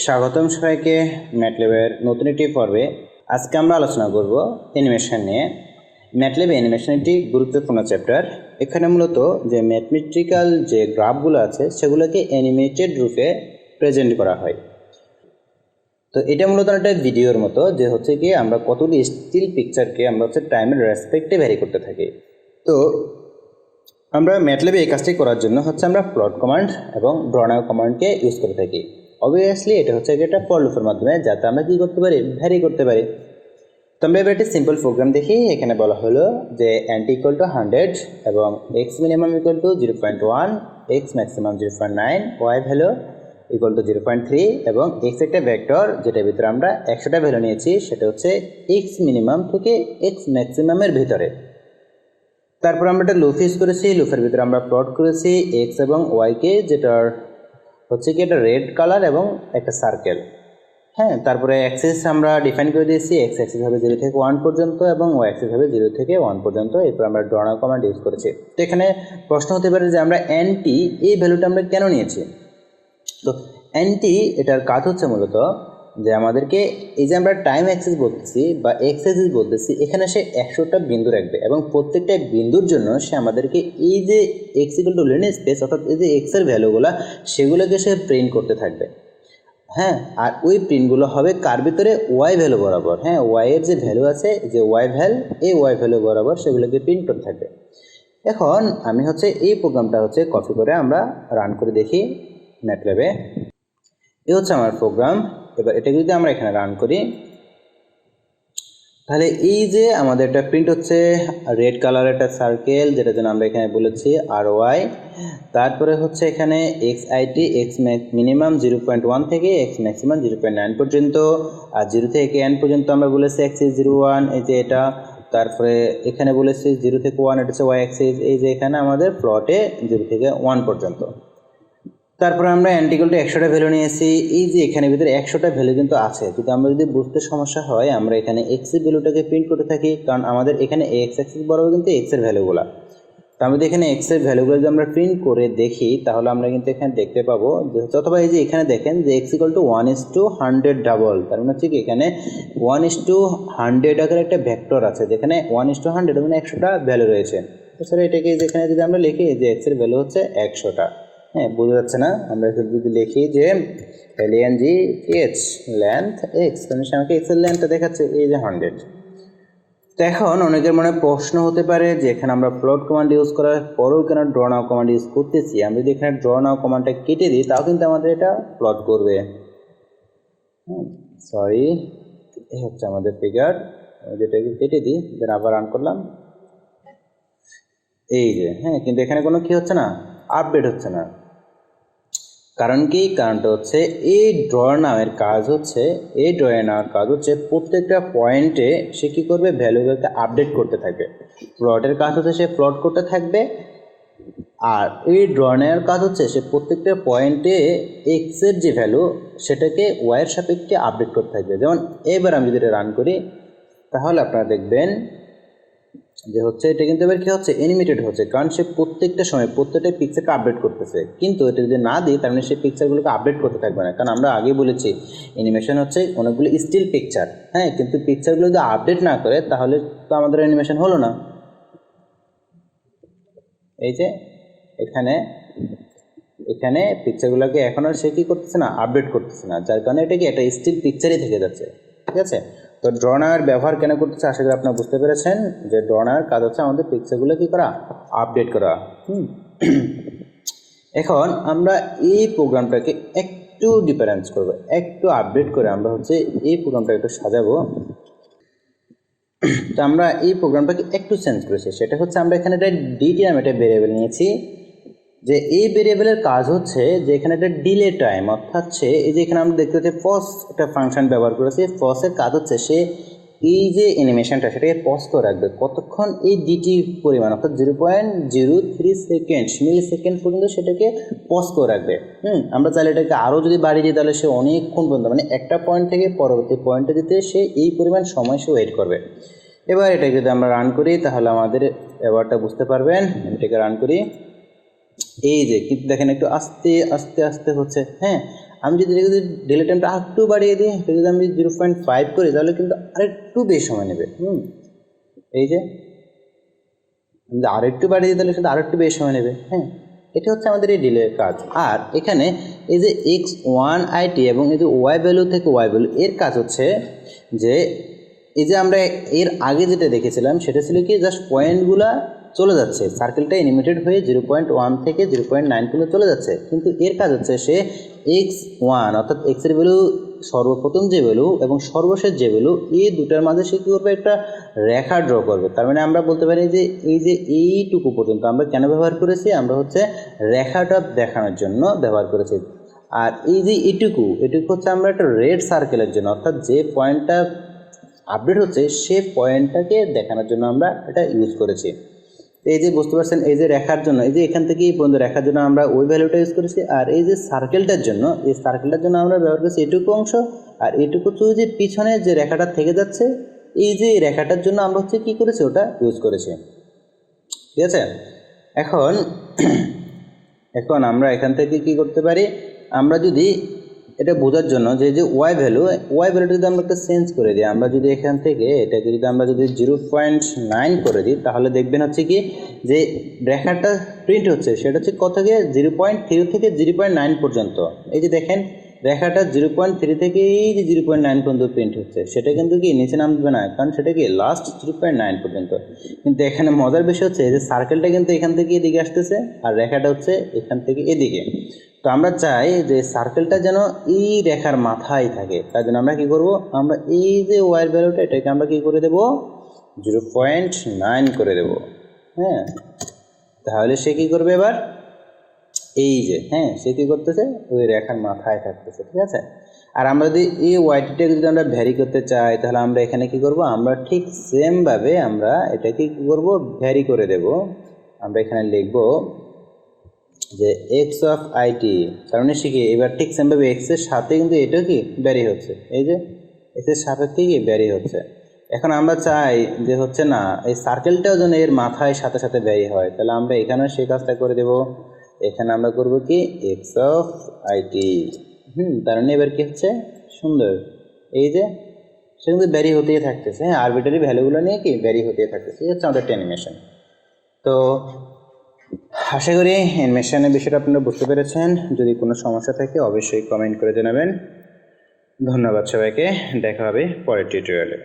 স্বাগতম সবাইকে ম্যাটল্যাবের নতুন একটি পর্বে। আজকে আমরা আলোচনা করব অ্যানিমেশন নিয়ে। ম্যাটল্যাব অ্যানিমেশন একটি গুরুত্বপূর্ণ চ্যাপ্টার। এখানে মূলত যে ম্যাথমেটিক্যাল যে গ্রাফগুলো আছে সেগুলোকে অ্যানিমেটেড রূপে প্রেজেন্ট করা হয়। তো এটা মূলত একটা ভিডিওর মতো, যে হচ্ছে কি আমরা কতগুলি স্টিল পিকচারকে আমরা হচ্ছে টাইমের রেসপেক্টে ভ্যারি করতে থাকি। তো আমরা ম্যাটল্যাবে এই কাজটি করার জন্য হচ্ছে আমরা প্লট কমান্ড এবং ড্রনাও কমান্ডকে ইউজ করে থাকি। অবভিয়াসলি এটা হচ্ছে একটা ফর লুপের মাধ্যমে, যাতে আমরা কি করতে পারি, ভ্যারি করতে পারি। তো আমরা এবার একটি সিম্পল প্রোগ্রাম দেখি। এখানে বলা হলো যে এন্ট ইকুয়াল টু 100 এবং x minimum equal to 0.1, x maximum 0.9, y value equal to 0.3 এবং এক্স একটা ভেক্টর যেটার ভিতরে আমরা 100টা ভ্যালু নিয়েছি, সেটা হচ্ছে এক্স মিনিমাম থেকে এক্স ম্যাক্সিমামের ভিতরে। তারপর আমরা একটা লুপ ইউজ করেছি, লুপের ভিতরে আমরা প্লট করেছি এক্স এবং ওয়াইকে, যেটার হচ্ছে কি একটা রেড কালার এবং একটা সার্কেল। হ্যাঁ, তারপরে অ্যাক্সিস আমরা ডিফাইন করে দিয়েছি, এক্স অ্যাক্সিস হবে 0 থেকে 1 পর্যন্ত এবং ওয়াই অ্যাক্সিস হবে 0 থেকে 1 পর্যন্ত। এরপর আমরা ড্রনাও কমান্ড ইউজ করেছি। তো এখানে প্রশ্ন হতে পারে যে আমরা এনটি এই ভ্যালুটা আমরা কেন নিয়েছি। তো এনটি এটার কাজ হচ্ছে মূলত যে আমাদেরকে এই যে আমরা টাইম অ্যাক্সিস বলতেছি বা এক্স অ্যাক্সিস বলতেছি, এখানে সে 100টা বিন্দু রাখবে এবং প্রত্যেকটা বিন্দুর জন্য সে আমাদেরকে এই যে x equal to linear space অর্থাৎ এই যে এক্সের ভ্যালুগুলো সেগুলোকে সে প্রিন্ট করতে থাকবে। হ্যাঁ, আর ওই প্রিন্টগুলো হবে কার ভিতরে, ওয়াই ভ্যালু বরাবর। হ্যাঁ, ওয়াইয়ের যে ভ্যালু আছে, যে ওয়াই ভ্যাল, এই ওয়াই ভ্যালু বরাবর সেগুলোকে প্রিন্ট করতে থাকবে। এখন আমি হচ্ছে এই প্রোগ্রামটা হচ্ছে কপি করে আমরা রান করে দেখি ম্যাটল্যাবে। এই হচ্ছে আমার প্রোগ্রাম। এবার এটাকে যদি আমরা এখানে রান করি, তাহলে এই যে আমাদের একটা প্রিন্ট হচ্ছে রেড কালারের একটা সার্কেল, যেটার জন্য আমরা এখানে বলেছি আর ওয়াই। তারপরে হচ্ছে এখানে এক্স আইটি, এক্স মিনিমাম 0.1 থেকে এক্স ম্যাক্সিমাম 0.9 পর্যন্ত, আর 0 থেকে n পর্যন্ত আমরা বলেছি অ্যাক্সিস 0, 1, এই যে এটা। তারপরে এখানে বলেছি 0 থেকে 1, এটা হচ্ছে ওয়াই অ্যাক্সিস। এই যে এখানে আমাদের প্লটে 0 থেকে 1 পর্যন্ত। তারপরে আমরা এন্ট ইকুয়াল টু 100টা ভ্যালু নিয়েছি। এই যে এখানে ভিতরে 100টা ভ্যালু কিন্তু আছে, যদি আমরা যদি বুঝতে সমস্যা হয় আমরা এখানে এক্স এর ভ্যালুটাকে প্রিন্ট করতে থাকি, কারণ আমাদের এখানে এক্স অ্যাক্সিস বরাবর কিন্তু এক্স এর ভ্যালুগুলো। তো আমাদের এখানে এক্স এর ভ্যালুগুলো যদি আমরা প্রিন্ট করে দেখি, তাহলে আমরা কিন্তু এখানে দেখতে পাবো যে, অথবা এই যে এখানে দেখেন যে এক্স ইকুয়াল টু 1:100 ডাবল, তার মানে হচ্ছে কি এখানে 1:100 আকারে একটা ভেক্টর আছে, যেখানে 1:100 মানে 100টা ভ্যালু রয়েছে। তাছাড়া এটাকে যেখানে যদি আমরা লিখি যে এক্স এর ভ্যালু হচ্ছে 100টা। হ্যাঁ, বোঝা যাচ্ছে না? আমরা যদি লিখি যে LNGH লেন্থ এক্স, তাহলে আমাকে এক্স এর লেন্থটা দেখাচ্ছে এই যে 100। তো এখন অনেকের মনে প্রশ্ন হতে পারে যে এখানে আমরা প্লট কমান্ড ইউজ করার পরেও কেন ড্রনাও কমান্ড ইউজ করতেছি। আমরা যদি এখানে ড্রনাও কমান্ডটা কেটে দিই, তাও কিন্তু আমাদের এটা প্লট করবে। সরি, এই হচ্ছে আমাদের ফিগার, যেটাকে কেটে দিই, দেন আবার রান করলাম। এই যে, হ্যাঁ, কিন্তু এখানে কোনো কি হচ্ছে না, আপডেট হচ্ছে না। কারণ কি, কারণটা হচ্ছে এই ড্রনাওয়ের কাজ হচ্ছে, প্রত্যেকটা পয়েন্টে সে কী করবে, ভ্যালুগুলোকে আপডেট করতে থাকবে। প্লটের কাজ হচ্ছে সে প্লট করতে থাকবে, আর এই ড্রনাওয়ের কাজ হচ্ছে সে প্রত্যেকটা পয়েন্টে এক্সের যে ভ্যালু সেটাকে ওয়াইয়ের সাপেক্ষে আপডেট করতে থাকবে। যেমন এবার আমি যদি এটা রান করি, তাহলে আপনারা দেখবেন যে হচ্ছে এটা কিন্তু এবার কী হচ্ছে, অ্যানিমেটেড হচ্ছে, কারণ সে প্রত্যেকটা সময় প্রত্যেকটা পিকচারকে আপডেট করতেছে। কিন্তু এটা যদি না দিই, তার মানে সেই পিকচারগুলোকে আপডেট করতে থাকবে না, কারণ আমরা আগেই বলেছি অ্যানিমেশন হচ্ছে অনেকগুলো স্টিল পিকচার। হ্যাঁ, কিন্তু পিকচারগুলো যদি আপডেট না করে তাহলে তো আমাদের অ্যানিমেশন হলো না। এই যে এখানে পিকচারগুলোকে এখনও সে কী করতেছে না, আপডেট করতেছে না, যার কারণে এটা কি একটা স্টিল পিকচারই থেকে যাচ্ছে। ঠিক আছে? তো ড্রনার ব্যবহার কেন করতেছে, আশা করি আপনারা বুঝতে পেরেছেন যে ড্রনার কাজ হচ্ছে আমাদের পিকচারগুলো কী করা, আপডেট করা। এখন আমরা এই প্রোগ্রামটাকে একটু ডিফারেন্স করব, একটু আপডেট করে আমরা হচ্ছে এই প্রোগ্রামটা একটু সাজাবো। তো আমরা এই প্রোগ্রামটাকে একটু চেঞ্জ করেছি, সেটা হচ্ছে আমরা এখানে একটা ডিটি নামে একটা ভেরিয়েবল নিয়েছি। যে এই ভেরিয়েবলের কাজ হচ্ছে যে এখানে একটা ডিলে টাইম, অর্থাৎ এই যে এখানে আমরা দেখতে পাচ্ছি পজ একটা ফাংশন ব্যবহার করেছি। পজের কাজ হচ্ছে সে এই যে অ্যানিমেশনটা সেটাকে পজ করে রাখবে কতক্ষণ, এই ডিটি পরিমাণ অর্থাৎ 0.03 সেকেন্ড মিলি সেকেন্ড পর্যন্ত সেটাকে পজ করে রাখবে। আমরা চাইলে এটাকে আরও যদি বাড়িয়ে দিই, তাহলে সে অনেকক্ষণ পর্যন্ত, মানে একটা পয়েন্ট থেকে পরবর্তী পয়েন্টে যেতে সে এই পরিমাণ সময় সে ওয়েট করবে। এবার এটাকে যদি আমরা রান করি, তাহলে আমাদের ব্যাপারটা বুঝতে পারবেন। এটাকে রান করি, এই যে কিন্তু দেখেন একটু আস্তে আস্তে আস্তে হচ্ছে। হ্যাঁ, আমি যদি ডিলে টাইমটা আরেকটু বাড়িয়ে দিই, যদি আমি 0.5 করি তাহলে কিন্তু আরেকটু বেশি সময় নেবে। এই যে আমি আরেকটু বাড়িয়ে দিই তাহলে কিন্তু আরেকটু বেশি সময় নেবে। হ্যাঁ, এটা হচ্ছে আমাদের এই ডিলের কাজ। আর এখানে এই যে x1it এবং এই যে ওয়াই ভ্যালু থেকে ওয়াই ভ্যালু, এর কাজ হচ্ছে যে এই যে আমরা এর আগে যেটা দেখেছিলাম সেটা ছিল কি জাস্ট পয়েন্টগুলা চলে যাচ্ছে, সার্কেলটা অ্যানিমেটেড হয়ে 0.1 থেকে 0.9 পর্যন্ত চলে যাচ্ছে। কিন্তু এর কাজ হচ্ছে সে x1 অর্থাৎ x এর ভ্যালু সর্বপ্রথম যে ভ্যালু এবং সর্বশেষ যে ভ্যালু, এই দুটার মাঝে সে কী করবে, একটা রেখা ড্র করবে। তার মানে আমরা বলতে পারি যে এইটুকু পর্যন্ত আমরা কেন ব্যবহার করেছি, আমরা হচ্ছে রেখাটা দেখানোর জন্য ব্যবহার করেছি। আর এই যে এটুকু হচ্ছে আমরা একটা রেড সার্কেলের জন্য, অর্থাৎ যে পয়েন্টটা আপডেট হচ্ছে সে পয়েন্টটাকে দেখানোর জন্য আমরা এটা ইউজ করেছি। এই যে বুঝতে পারছেন, এই যে রেখার জন্য, এই যে এখান থেকে এই পর্যন্ত রেখার জন্য আমরা ওই ভ্যালুটা ইউজ করেছি। আর এই যে সার্কেলটার জন্য, এই সার্কেলটার জন্য আমরা ব্যবহার করেছি এটুকু অংশ। আর এটুকু তো যে পিছনে যে রেখাটা থেকে যাচ্ছে, এই যে রেখাটার জন্য আমরা হচ্ছে কী করেছি, ওটা ইউজ করেছি। ঠিক আছে, এখন আমরা এখান থেকে কি করতে পারি, আমরা যদি এটা বোঝার জন্য যে ওয়াই ভ্যালুটা যদি আমরা একটা চেঞ্জ করে দিই, আমরা যদি এখান থেকে এটাকে যদি আমরা যদি 0.9 করে দিই, তাহলে দেখবেন হচ্ছে কি যে রেখাটা প্রিন্ট হচ্ছে সেটা হচ্ছে কত থেকে 0.3 থেকে 0.9 পর্যন্ত। এই যে দেখেন রেখাটা 0.3 থেকে এই যে 0.9 পর্যন্ত প্রিন্ট হচ্ছে, সেটা কিন্তু কি নিচে নামবে না, কারণ সেটা কি লাস্ট 0.9 পর্যন্ত। কিন্তু এখানে মজার বিষয় হচ্ছে যে সার্কেলটা কিন্তু এখান থেকে এদিকে আসতেছে আর রেখাটা হচ্ছে এখান থেকে এদিকে। তো আমরা চাই যে সার্কেলটা যেন এই রেখার মাথায় থাকে, তার জন্য আমরা কী করবো, আমরা এই যে ওয়াই ভ্যালুটা এটাকে আমরা কী করে দেবো, 0.9 করে দেবো। হ্যাঁ, তাহলে সে কী করবে এবার, এই যে হ্যাঁ সে কী করতেছে, ওই রেখার মাথায় থাকতেছে। ঠিক আছে, আর আমরা যদি এই ওয়াইটিটাকে যদি আমরা ভ্যারি করতে চাই, তাহলে আমরা এখানে কি করব, আমরা ঠিক সেমভাবে আমরা এটাকে কী করবো, ভ্যারি করে দেব। আমরা এখানে লিখব যে এক্স অফ আইটি, কারণে শিখি এবার ঠিক সেমভাবে এক্সের সাথে কিন্তু এটা কি ভ্যারি হচ্ছে, এই যে এক্সের সাপেক্ষে কি ভ্যারি হচ্ছে। এখন আমরা চাই যে হচ্ছে না এই সার্কেলটাও যেন এর মাথায় সাথে সাথে ভ্যারি হয়, তাহলে আমরা এখানেও সেই কাজটা করে দেব। এখানে আমরা করব কি এক্স অফ আইটি, তার মানে এবার কি হচ্ছে সুন্দর, এই যে সে কিন্তু ভ্যারি হতেই থাকতেছে। হ্যাঁ, আরবিটারি ভ্যালুগুলো নিয়ে কি ভ্যারি হতেই থাকতেছে, এই হচ্ছে আমাদের অ্যানিমেশন। তো আশা করি অ্যানিমেশনের বিষয়টা আপনারা বুঝতে পেরেছেন। যদি কোনো সমস্যা থাকে অবশ্যই কমেন্ট করে জানাবেন। ধন্যবাদ সবাইকে, দেখা হবে পরের টিউটোরিয়ালে।